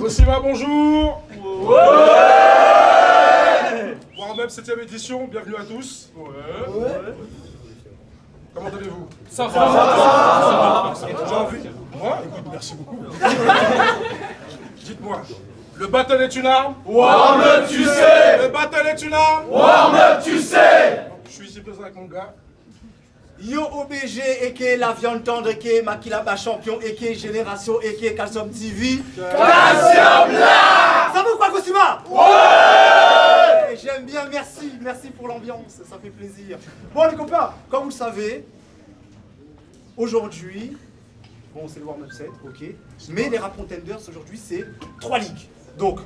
Cosima, bonjour. Ouais. Warm-up 7ème édition, bienvenue à tous. Ouais. Comment allez-vous? Ça va. J'ai envie. Moi? Écoute, merci beaucoup. Dites-moi, le battle est une arme? Warm-up, tu sais. Le battle est une arme? Warm-up, tu sais. Je suis ici présent avec mon gars. Yo OBG, eke la viande tendre, eke Makilaba champion, eke Génération, eke Calcium TV. Calcium là. Ça veut quoi, Cosima? Ouais. J'aime bien, merci pour l'ambiance, ça fait plaisir. Bon les copains, comme vous le savez, aujourd'hui, bon c'est le warm-up 7, ok, mais les Rap Contenders aujourd'hui c'est 3 ligues. Donc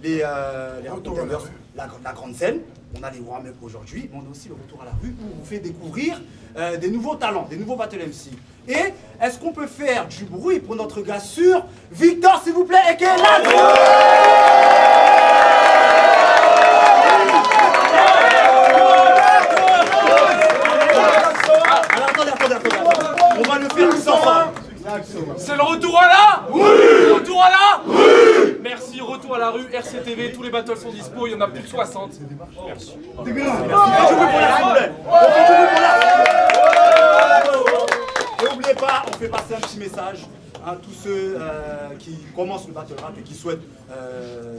les Rap Contenders, la grande scène, on a les warm-up aujourd'hui, mais on a aussi le retour à la rue où on vous fait découvrir des nouveaux talents, des nouveaux battle MC. Et est-ce qu'on peut faire du bruit pour notre gars sûr, Victor s'il vous plaît, et qui est là? On va le faire tous ensemble. C'est le retour à la? Oui. Retour à la? Oui. Merci, retour à la rue, RCTV, tous les battles sont dispo, il y en a plus de 60. Merci. Et n'oubliez pas, on fait passer un petit message à tous ceux qui commencent le battle rap et qui souhaitent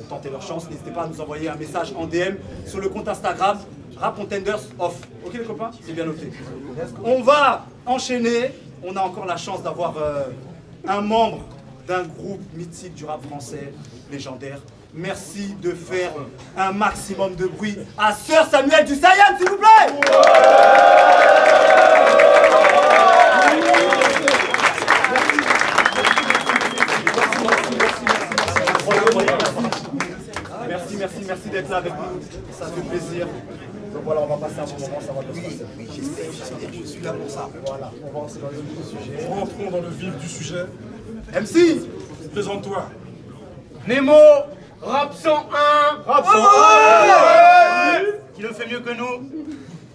tenter leur chance. N'hésitez pas à nous envoyer un message en DM sur le compte Instagram Rap Contenders Off. Ok les copains? C'est bien noté. On va enchaîner. On a encore la chance d'avoir un membre d'un groupe mythique du rap français, légendaire. Merci de faire un maximum de bruit à Sir Samuel du Saiyan, s'il vous plaît. Merci d'être là avec nous, ça fait plaisir. Donc voilà, on va passer un bon moment, ça va bien se passer. Oui, j'espère, je suis là pour ça. Voilà, on va rentrer dans le vif du sujet. Rentrons dans le vif du sujet. MC, présente-toi. Nemo, Rap 101. Rap 101. Qui le fait mieux que nous.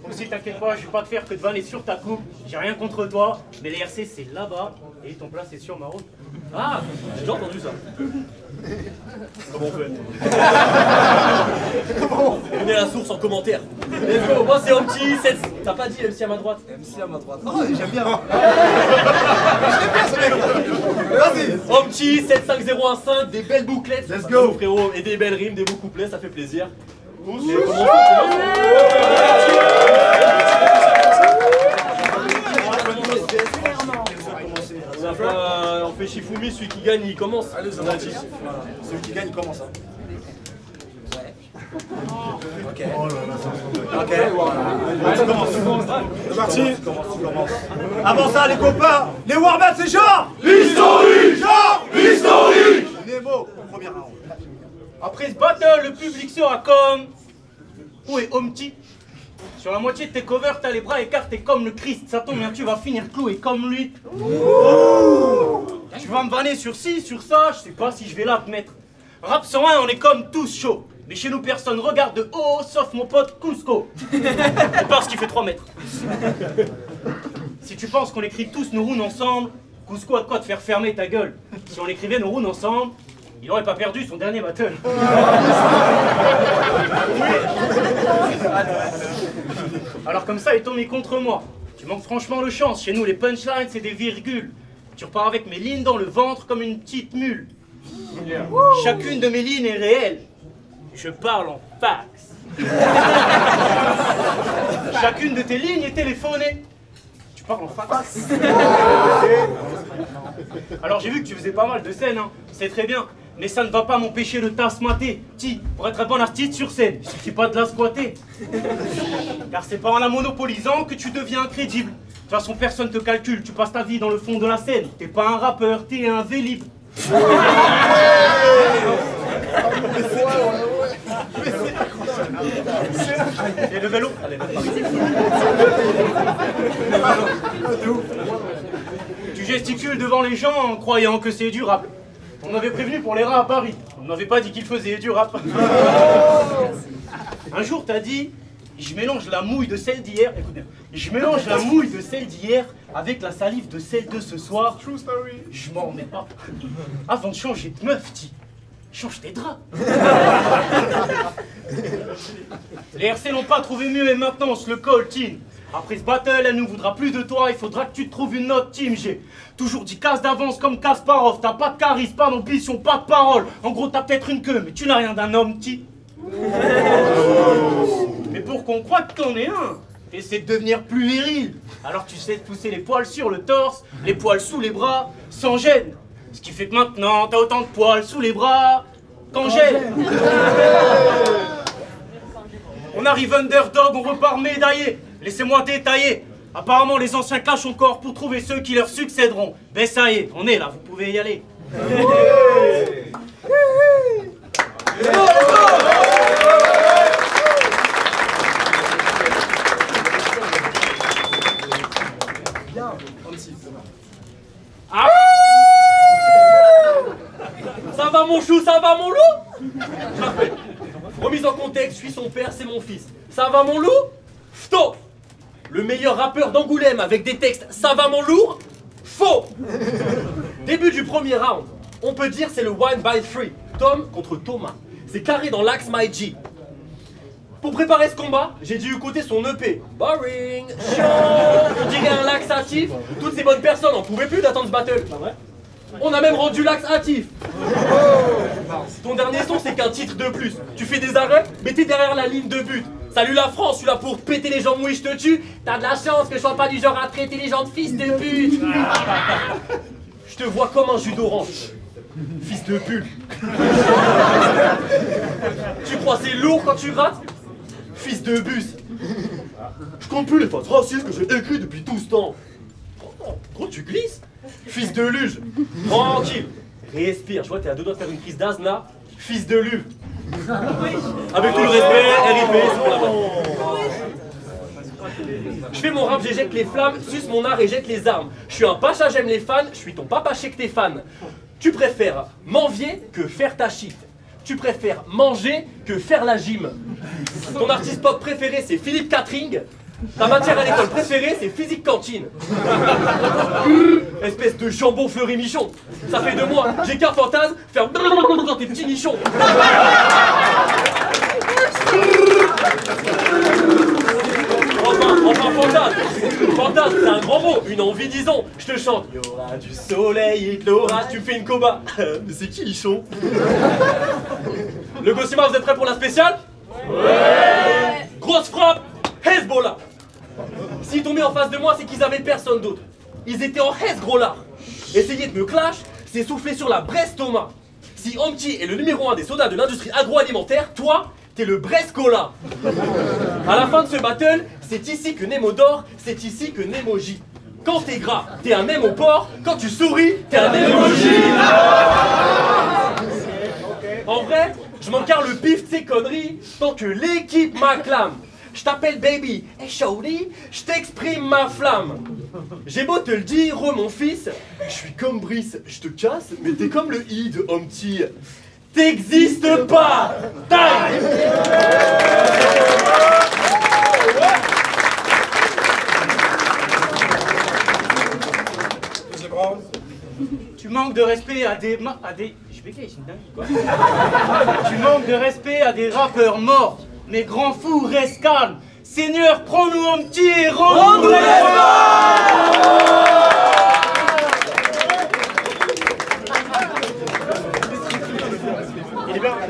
Aussi t'inquiète pas, je vais pas te faire que de vanner sur ta coupe. J'ai rien contre toi, mais les RC c'est là-bas et ton plat c'est sur ma route. Ah, j'ai déjà entendu ça. Comment on fait? Donnez la source en commentaire. Let's go, moi c'est Omti, t'as pas dit MC à ma droite? MC à ma droite. Oh, j'aime bien. J'aime bien ce mec. Vas-y. Omti 75015, des belles bouclettes. Let's go. Frérot, et des belles rimes, des beaux couplets, ça fait plaisir. On fait Shifumi, celui qui gagne il commence. Allez, On a dit. Celui qui gagne il commence. Ok. Ok. Allez, commence. C'est parti. Commence. Avant ça les copains, les warm-up c'est genre Historique. Genre Historique. Nemo, premier round. Après ce battle, le public sera comme... Où est Omti? Sur la moitié de tes covers, t'as les bras écartés comme le Christ. Ça tombe bien, tu vas finir cloué comme lui. Tu vas me vanner sur ci, sur ça, je sais pas si je vais là te mettre. Rap 101, on est comme tous chauds. Mais chez nous, personne regarde de haut, sauf mon pote Cusco. Parce qu'il fait 3 mètres. Si tu penses qu'on écrit tous nos runes ensemble, Cusco a de quoi te faire fermer ta gueule. Si on écrivait nos runes ensemble, il n'aurait pas perdu son dernier battle. Alors comme ça, il tombe contre moi. Tu manques franchement de chance. Chez nous, les punchlines, c'est des virgules. Tu repars avec mes lignes dans le ventre comme une petite mule. Chacune de mes lignes est réelle. Je parle en fax. Chacune de tes lignes est téléphonée. Tu parles en fax. Alors j'ai vu que tu faisais pas mal de scènes, hein. C'est très bien. Mais ça ne va pas m'empêcher de t'asmater. Pour être un bon artiste sur scène, il suffit pas de la squatter. Car c'est pas en la monopolisant que tu deviens crédible. De toute façon, personne te calcule, tu passes ta vie dans le fond de la scène. T'es pas un rappeur, t'es un vélib. Et le vélo? Allez, tu gesticules devant les gens en croyant que c'est durable. On m'avait prévenu pour les rats à Paris. On m'avait pas dit qu'il faisait du rap. Un jour, t'as dit, je mélange la mouille de celle d'hier. Écoute bien. Je mélange la mouille de celle d'hier avec la salive de celle de ce soir. True story. Je m'en remets pas. Avant de changer de meuf, change tes draps. Les RC n'ont pas trouvé mieux et maintenant on se le colle, Tin. Après ce battle, elle ne voudra plus de toi, il faudra que tu te trouves une autre team. J'ai toujours dit casse d'avance comme Kasparov. T'as pas de charisme, pas d'ambition, pas de parole. En gros, t'as peut-être une queue, mais tu n'as rien d'un homme, Ti. Mais pour qu'on croie que t'en es un, t'essaies de devenir plus viril. Alors tu sais de pousser les poils sur le torse, les poils sous les bras, sans gêne. Ce qui fait que maintenant, t'as autant de poils sous les bras qu'en gêne. On arrive underdog, on repart médaillé. Laissez-moi détailler. Apparemment, les anciens clashent encore pour trouver ceux qui leur succéderont. Ben ça y est, on est là, vous pouvez y aller. Ah, ça va mon chou, ça va mon loup? Je rappelle, remise en contexte, je suis son père, c'est mon fils. Ça va mon loup? Fto! Le meilleur rappeur d'Angoulême avec des textes ça va mon lourd? Faux! Début du premier round, on peut dire c'est le 1 by 3. Tom contre Thomas. C'est carré dans l'axe My G. Pour préparer ce combat, j'ai dû écouter son EP. Boring, chiant, on dirait un laxatif. Toutes ces bonnes personnes n'en pouvaient plus d'attendre ce battle. On a même rendu laxatif. Ton dernier son, c'est qu'un titre de plus. Tu fais des arrêts, mais t'es derrière la ligne de but. Salut la France, je suis là pour péter les gens mouillés, je te tue. T'as de la chance que je sois pas du genre à traiter les gens de fils de pute. Je te vois comme un jus d'orange. Fils de pute. Tu crois c'est lourd quand tu rates? Fils de bus. Je compte plus les phrases racistes que j'ai écrites depuis tout ce temps. Oh, gros, tu glisses. Fils de luge. Tranquille. Respire. Je vois, t'es à deux doigts de faire une crise d'asthme là. Fils de luve. Avec tout le respect, RIP, c'est pour la bonne. Je fais mon rap, j'éjecte les flammes, suce mon art et jette les armes. Je suis un pacha, j'aime les fans, je suis ton papa chez que t'es fan. Tu préfères m'envier que faire ta shit. Tu préfères manger que faire la gym. Ton artiste pop préféré c'est Philippe Catering. Ta matière à l'école préférée c'est physique cantine. Espèce de jambon fleury michon. Ça fait 2 mois, j'ai qu'un fantasme, faire dans tes petits nichons. Enfin fantasme. Fantasme c'est un grand mot, une envie disons. Je te chante. Il y aura du soleil et de l'orage, tu me fais une coba. Mais c'est qui Lichon? Le Gossima, vous êtes prêts pour la spéciale? Ouais. Grosse frappe, Hezbollah. S'ils tombaient en face de moi, c'est qu'ils avaient personne d'autre. Ils étaient en Hez gros lard. Essayer de me clash, c'est souffler sur la Brest Thomas. Si Omti est le numéro 1 des soldats de l'industrie agroalimentaire, toi, t'es le Brescola. À la fin de ce battle, c'est ici que Nemo dort, c'est ici que Nemo gît. Quand t'es gras, t'es un Nemo porc, quand tu souris, t'es un emoji. En vrai, je m'en carre le pif de ces conneries tant que l'équipe m'acclame. Je t'appelle baby, et shawty, je t'exprime ma flamme. J'ai beau te le dire, mon fils, je suis comme Brice, je te casse, mais t'es comme le i de Humpty. T'existes pas! Time! Tu manques de respect à des... Je bégaye, c'est une dinguerie, quoi. Tu manques de respect à des rappeurs morts. Mais grand fou, reste calme. Seigneur, prends-nous un petit et rends-nous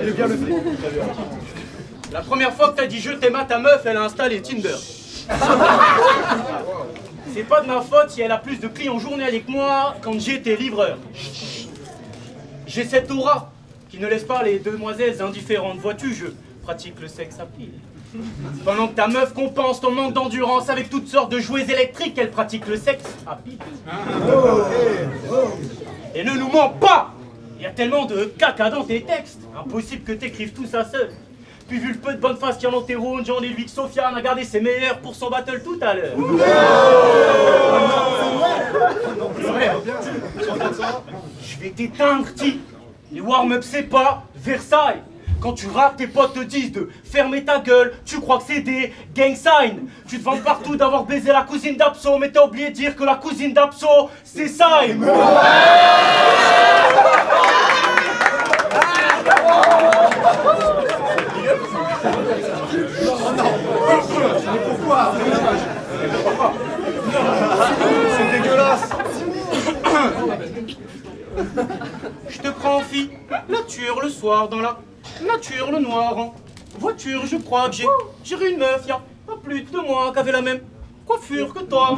Il est bien le fait. La première fois que t'as dit je t'aime à ta meuf, elle a installé Tinder. C'est pas de ma faute si elle a plus de clients journaliers que moi quand j'étais livreur. J'ai cette aura qui ne laisse pas les demoiselles indifférentes. Vois-tu, je pratique le sexe à pile. Pendant que ta meuf compense ton manque d'endurance avec toutes sortes de jouets électriques, elle pratique le sexe à pile. Et ne nous mens pas! Il y a tellement de caca dans tes textes. Impossible que t'écrives tout ça seul. Puis vu le peu de bonne face qu'il y a dans tes rounds, j'en ai lui que Sofiane a gardé ses meilleurs pour son battle tout à l'heure. Je vais t'éteindre, Ti. Les warm-up c'est pas Versailles. Quand tu rappes, tes potes te disent de fermer ta gueule, tu crois que c'est des gang signs. Tu te vantes partout d'avoir baisé la cousine d'Apso, mais t'as oublié de dire que la cousine d'Apso, c'est Saïm. Pourquoi? C'est dégueulasse. Je te prends en fille, nature le soir dans la nature le noir en voiture. Je crois que j'ai une meuf, y'a pas plus de 2 mois qu'avait la même coiffure que toi.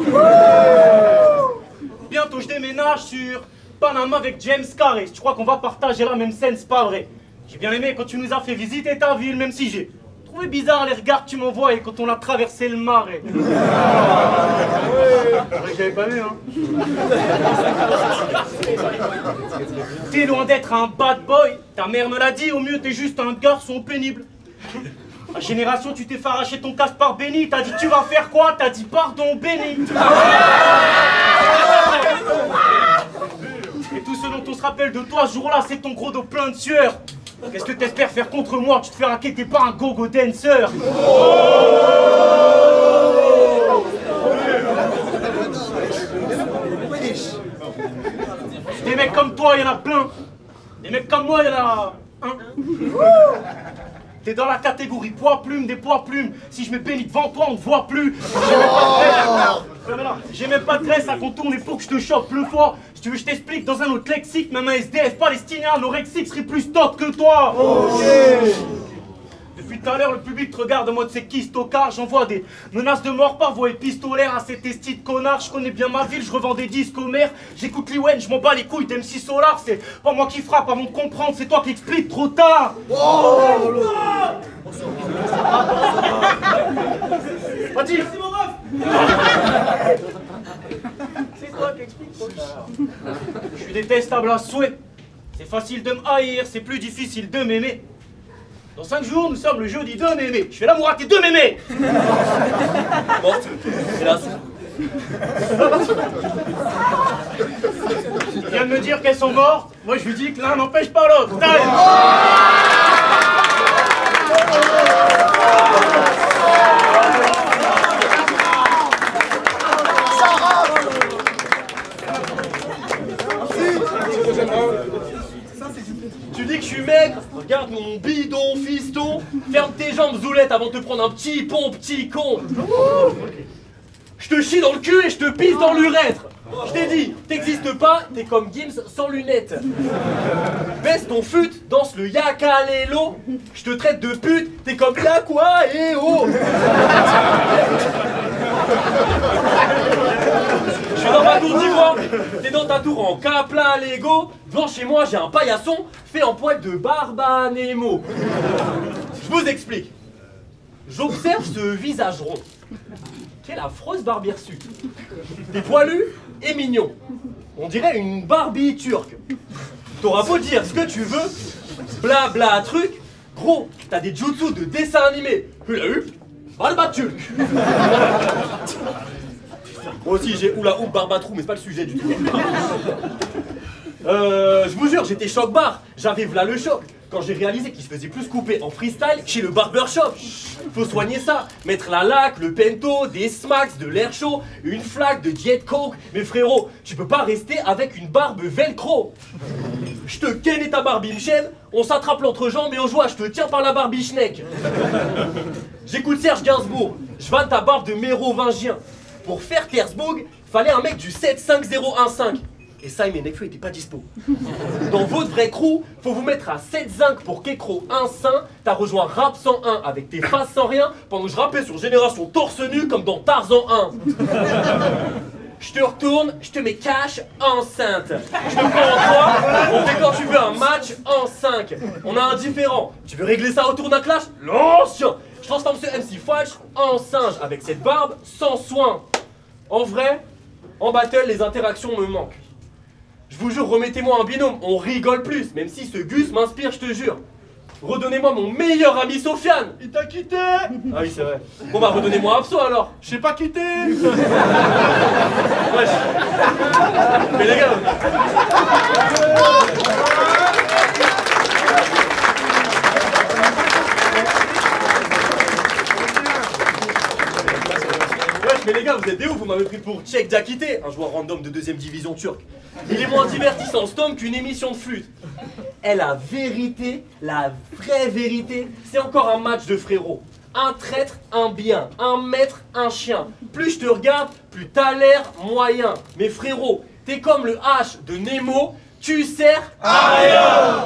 Bientôt je déménage sur Panama avec James Carré. Tu crois qu'on va partager la même scène, c'est pas vrai. J'ai bien aimé quand tu nous as fait visiter ta ville, même si j'ai trouvé bizarre les regards que tu m'envoies quand on a traversé le marais. C'est vrai que j'avais pas vu, hein. T'es loin d'être un bad boy, ta mère me l'a dit, au mieux t'es juste un garçon pénible. À génération, tu t'es fait arracher ton casque par Benny, t'as dit tu vas faire quoi? T'as dit pardon Benny. Et tout ce dont on se rappelle de toi ce jour-là, c'est ton gros dos plein de sueur. Qu'est-ce que t'espères faire contre moi? Tu te fais raquer, t'es pas un go-go dancer. Des mecs comme toi, il y en a plein. Des mecs comme moi, il y en a un. T'es dans la catégorie poids-plume des poids-plumes. Si je me bénis devant toi, on te voit plus. J'ai même pas de graisse à contourner pour que je te chope le foie. Si tu veux, je t'explique dans un autre lexique. Même un SDF palestinien anorexique serait plus top que toi. Depuis tout à l'heure, le public te regarde en mode c'est qui stocard. J'envoie des menaces de mort par voie épistolaire à cet esti de connard. Je connais bien ma ville, je revends des disques au maire. J'écoute Liwen, je m'en bats les couilles d'MC Solar. C'est pas moi qui frappe avant de comprendre, c'est toi qui expliques trop tard. Vas-y, c'est mon ref. C'est toi qui expliques trop tard. Je suis détestable à souhait. C'est facile de me haïr, c'est plus difficile de m'aimer. Dans 5 jours, nous sommes le jeudi 2 mémé. Je fais l'amour à tes 2 mémés. Bon, hélas. Tu viens de me dire qu'elles sont mortes. Moi, je lui dis que l'un n'empêche pas l'autre. Tu dis que je suis maigre? Regarde mon bidon, fiston. Ferme tes jambes, Zoulette, avant de te prendre un petit pont, petit con. Je te chie dans le cul et je te pisse dans l'urètre. Je t'ai dit, t'existes pas, t'es comme Gims sans lunettes. Baisse ton fut, danse le yakalelo. Je te traite de pute, t'es comme y'a quoi et oh. Je suis dans ma tour d'ivoire, t'es dans ta tour en Kaplan Lego. Devant chez moi, j'ai un paillasson fait en poil de Barbanemo. Je vous explique. J'observe ce visage rond. Quelle affreuse barbe hirsute. T'es poilu et mignon. On dirait une Barbie turque. T'auras beau dire ce que tu veux, blabla truc. Gros, t'as des jutsu de dessin animé. Il a eu Barba turc. Moi aussi j'ai oula ou barbatrou, mais c'est pas le sujet du tout. Je vous jure, j'étais choc bar. J'avais v'là le choc. Quand j'ai réalisé qu'il se faisait plus couper en freestyle chez le barbershop. Faut soigner ça, mettre la laque, le pento, des smacks, de l'air chaud, une flaque de Diet Coke. Mais frérot, tu peux pas rester avec une barbe velcro. Je te ken ta barbichenne, on s'attrape l'entrejambe et on joue à je te tiens par la barbichneck. J'écoute Serge Gainsbourg, je vanne ta barbe de mérovingien. Pour faire Tersbourg, fallait un mec du 75015. Et ça, mes Nekfeu était pas dispo. Dans votre vrai crew, faut vous mettre à 7 zinc pour qu'écro un sein. T'as rejoint Rap 101 avec tes faces sans rien pendant que je rappais sur Génération torse nu comme dans Tarzan 1. Je te retourne, je te mets cash enceinte. Je te prends en 3, on fait quand tu veux un match en 5. On a un différent. Tu veux régler ça autour d'un clash? L'ancien. Je transforme ce MC Fudge en singe avec cette barbe sans soin. En vrai, en battle, les interactions me manquent. Je vous jure, remettez-moi un binôme, on rigole plus, même si ce Gus m'inspire, je te jure. Redonnez-moi mon meilleur ami Sofiane. Il t'a quitté. Ah oui, c'est vrai. Bon bah, redonnez-moi Abso alors. Je sais pas quitté. Wesh. Mais les gars... Mais les gars, vous êtes des ouf, vous m'avez pris pour Tchèque Diakité, un joueur random de 2ème division turque. Il est moins divertissant ce tome qu'une émission de flûte. Et la vérité, la vraie vérité, c'est encore un match de frérot. Un traître, un bien. Un maître, un chien. Plus je te regarde, plus t'as l'air moyen. Mais frérot, t'es comme le H de Nemo, tu sers à rien.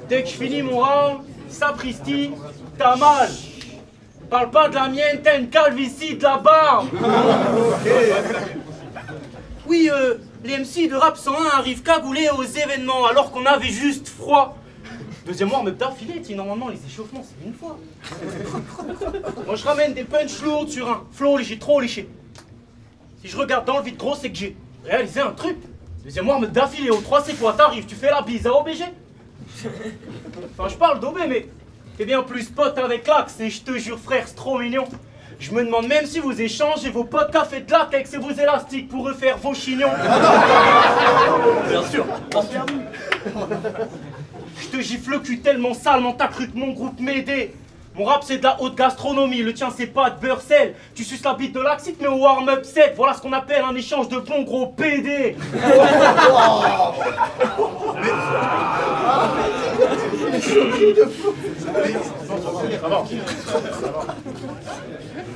Dès que je finis mon round, sapristi, t'as mal. Parle pas de la mienne, t'as une calvitie de la barbe. Oui, les MC de Rap 101 arrivent cagoulés aux événements alors qu'on avait juste froid. Deuxième warm up d'affilée, normalement les échauffements c'est une fois. Moi je ramène des punch lourdes sur un flow léger, trop léché. Si je regarde dans le vide gros, c'est que j'ai réalisé un truc. Deuxième warm up d'affilée, au 3 c'est quoi? T'arrives, tu fais la bise à OBG. Enfin je parle d'OB mais t'es bien plus pote avec l'Axe et je te jure frère c'est trop mignon. Je me demande même si vous échangez vos potes café de latex et vos élastiques pour refaire vos chignons. Bien sûr. Je te gifle le cul tellement salement t'as cru que mon groupe m'aidait. Mon rap c'est de la haute gastronomie, le tien c'est pas de beurre sel. Tu suces la bite de Laxite mais au warm-up 7, voilà ce qu'on appelle un échange de bons gros PD.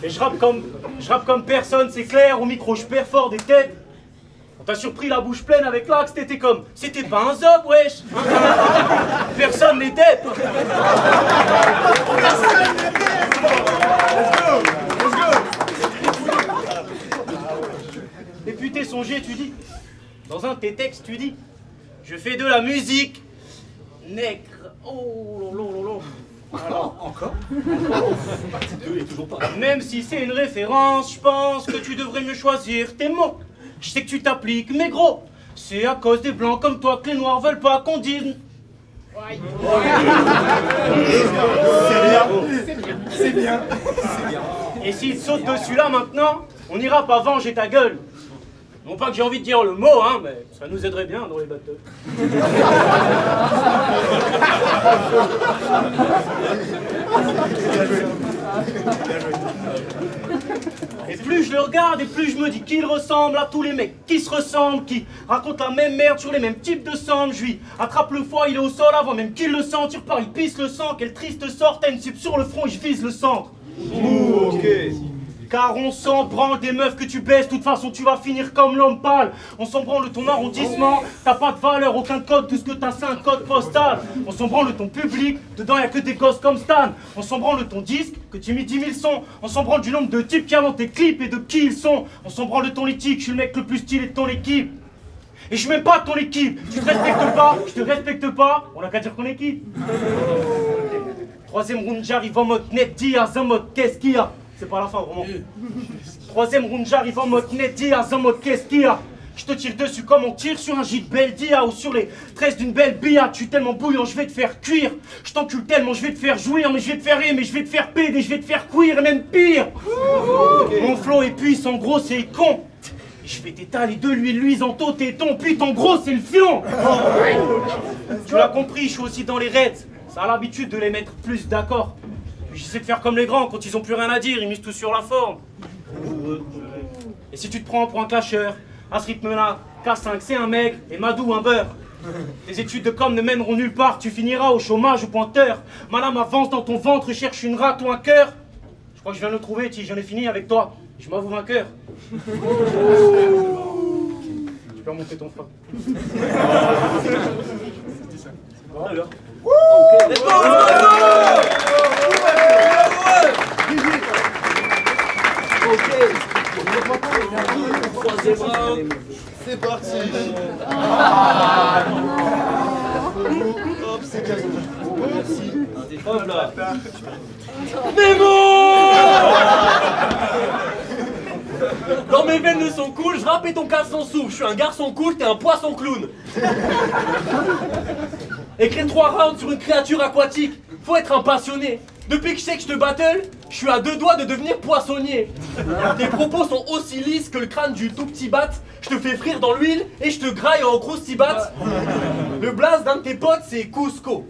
Et je rappe comme personne, c'est clair, au micro je perds fort des têtes. On t'a surpris la bouche pleine avec l'Axe, t'étais comme, c'était pas un zob, wesh. Personne n'était. Et puis t'es songé, tu dis, dans un de tes textes, tu dis, je fais de la musique, nègre, oh lolo lolo. Alors, encore même si c'est une référence, je pense que tu devrais mieux choisir tes mots. Je sais que tu t'appliques, mais gros, c'est à cause des blancs comme toi que les noirs veulent pas qu'on dise. C'est bien. Et s'il te saute dessus là maintenant, on ira pas venger ta gueule. Non pas que j'ai envie de dire le mot, hein, mais ça nous aiderait bien dans les battles. Et plus je le regarde et plus je me dis qu'il ressemble à tous les mecs qui se ressemblent, qui racontent la même merde sur les mêmes types de sang. Je lui attrape le foie, il est au sol avant même qu'il le sente. Tu repars, il pisse le sang, quel triste sort, t'as une cible sur le front et je vise le centre. Ok. Car on s'en branle des meufs que tu baisses, de toute façon tu vas finir comme l'homme pâle. On s'en branle ton arrondissement, t'as pas de valeur, aucun code, tout ce que t'as c'est un code postal. On s'en branle ton public, dedans y'a que des gosses comme Stan. On s'en branle ton disque, que tu mis 10 000 sons. On s'en branle du nombre de types qu'il y a dans tes clips et de qui ils sont. On s'en branle ton éthique, je suis le mec le plus stylé de ton équipe. Et je suis même pas ton équipe, tu te respectes pas, je te respecte pas, on a qu'à dire qu'on est qui. Troisième round j'arrive en mode net Diaz, en mode qu'est-ce qu'il y a. C'est pas la fin, vraiment. Troisième round, j'arrive en mode net Diaz, en mode qu'est-ce qu'il y a. Je te tire dessus comme on tire sur un gîte belle dia ou sur les tresses d'une belle billa. Tu es tellement bouillant, je vais te faire cuire. Je t'encule tellement, je vais te faire jouir. Mais je vais te faire rire, mais je vais te faire péder, je vais te faire cuire, et même pire. Mon flow est puissant, gros, c'est con. Je vais t'étaler de l'huile luisante au téton. Putain, gros, c'est le fion. Tu l'as compris, je suis aussi dans les raids. Ça a l'habitude de les mettre plus d'accord. J'essaie de faire comme les grands, quand ils ont plus rien à dire, ils misent tout sur la forme. Et si tu te prends pour un clasheur, à ce rythme-là, K5 c'est un mec et Madou un beurre. Tes études de com ne mèneront nulle part, tu finiras au chômage au pointeur. Ma lame avance dans ton ventre, cherche une rate ou un cœur. Je crois que je viens de le trouver, j'en ai fini avec toi. Je m'avoue vainqueur. Tu peux remonter ton frein. Alors. Let's go, ok. Troisième round. C'est parti. Hop, c'est cadeau. Merci. Hop là. Nemo. Dans mes veines ne sont cool, je rappe et ton caleçon s'ouvre. Je suis un garçon cool, t'es un poisson clown. Écrire 3 rounds sur une créature aquatique, faut être un passionné. Depuis que je sais que je te battle, je suis à 2 doigts de devenir poissonnier. Tes propos sont aussi lisses que le crâne du tout petit bat. Je te fais frire dans l'huile et je te graille en croustibat. Le blaze d'un de tes potes, c'est Cusco.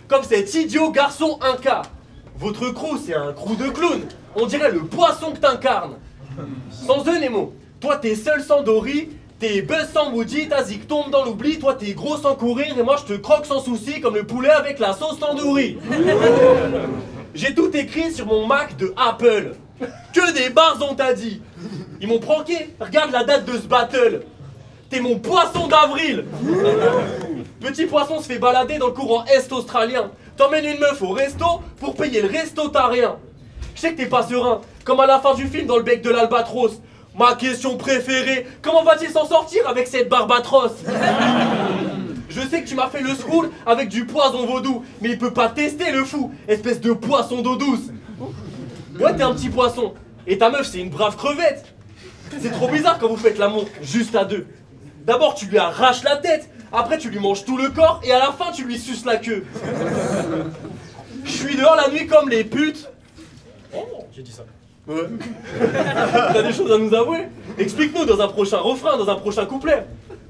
Comme cet idiot garçon inca. Votre crew, c'est un crew de clowns. On dirait le poisson que t'incarnes. Sans eux, Nemo, Toi t'es seul sans Dory, t'es buzz sans Woody, ta zik tombe dans l'oubli, toi t'es gros sans courir et moi je te croque sans souci comme le poulet avec la sauce tandoori. J'ai tout écrit sur mon Mac de Apple. Que des bars on t'a dit. Ils m'ont pranké, regarde la date de ce battle. T'es mon poisson d'avril. Petit poisson se fait balader dans le courant est australien. T'emmènes une meuf au resto pour payer le resto t'as rien. Je sais que t'es pas serein, comme à la fin du film dans le bec de l'albatros. Ma question préférée, comment va-t-il s'en sortir avec cette barbe atroce? Je sais que tu m'as fait le school avec du poison vaudou, mais il peut pas tester le fou, espèce de poisson d'eau douce. Ouais, t'es un petit poisson, et ta meuf c'est une brave crevette. C'est trop bizarre quand vous faites l'amour juste à deux. D'abord tu lui arraches la tête, après tu lui manges tout le corps, et à la fin tu lui suces la queue. Je suis dehors la nuit comme les putes. Oh, j'ai dit ça. Ouais. T'as des choses à nous avouer? Explique-nous dans un prochain refrain, dans un prochain couplet.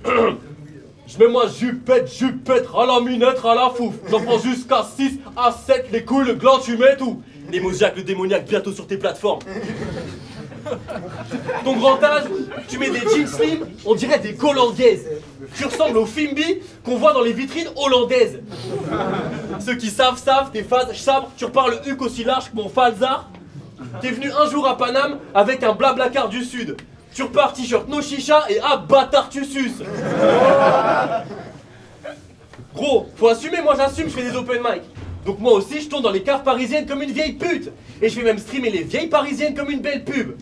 Je mets moi jupette, à la minette, à la fouf. J'en prends jusqu'à 6 à 7, les couilles, le gland, tu mets tout. Némosiaque, le démoniaque, bientôt sur tes plateformes. Ton grand âge, tu mets des jeans slim, on dirait des colangaises. Tu ressembles au Fimbi qu'on voit dans les vitrines hollandaises. Ceux qui savent, tes phases sabre, tu repars le huc aussi large que mon falzar. T'es venu un jour à Paname avec un blablacar du sud. Tu repars t-shirt no chicha et ah bâtard tu suces. Gros, faut assumer, moi j'assume, je fais des open mic. Donc moi aussi je tourne dans les caves parisiennes comme une vieille pute. Et je vais même streamer les vieilles parisiennes comme une belle pub.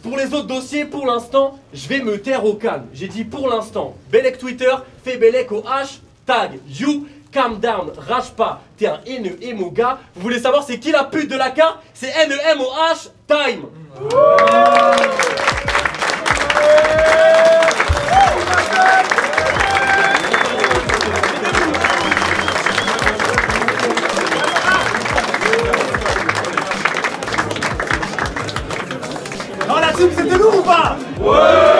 Pour les autres dossiers, pour l'instant, je vais me taire au calme. J'ai dit pour l'instant. Bellec Twitter, fais Bellec au hashtag you. Calm down, rage pas, t'es un NEMO gars. Vous voulez savoir c'est qui la pute de la carte? C'est NEMOH time. Non, la team c'était nous ou pas? Ouais.